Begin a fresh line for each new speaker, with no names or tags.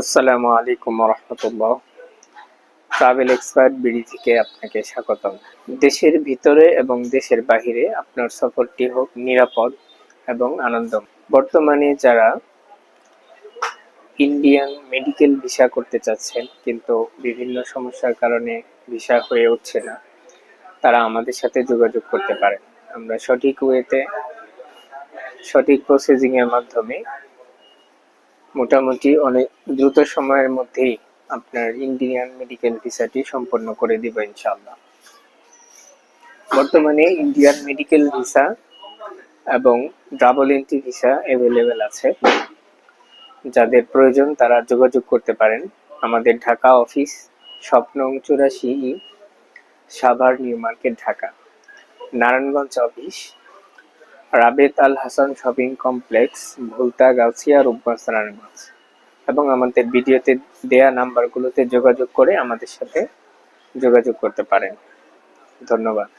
আসসালামু আলাইকুম রহমতুল্লাহ। Travel expert BD থেকে আপনাকে স্বাগতম। দেশের ভিতরে এবং দেশের বাহিরে আপনার সফরটি হোক নিরাপদ এবং আনন্দময়। বর্তমানে যারা ইন্ডিয়ান মেডিকেল ভিসা করতে চাচ্ছেন কিন্তু বিভিন্ন সমস্যার কারণে ভিসা হয়ে উঠছে না, তারা আমাদের সাথে যোগাযোগ করতে পারেন। আমরা সঠিক ওয়েতে সঠিক প্রসেসিং এর মাধ্যমে মোটামুটি অনেক দ্রুত সময়ের মধ্যেই আপনার ইন্ডিয়ান মেডিকেল ভিসাটি সম্পন্ন করে দিব ইনশাআল্লাহ। বর্তমানে ইন্ডিয়ান মেডিকেল ভিসা এবং ডাবল এন্ট্রি ভিসা অ্যাভেলেবেল আছে। যাদের প্রয়োজন তারা যোগাযোগ করতে পারেন। আমাদের ঢাকা অফিস স্বপ্ন 84 Savar new market Dhaka. Narayanganj office Rabet Al Hasan shopping complex Bhulta Gausia Rupganj Narayanganj. এবং আমাদের ভিডিওতে দেয়া নাম্বারগুলোতে যোগাযোগ করে আমাদের সাথে যোগাযোগ করতে পারেন। ধন্যবাদ।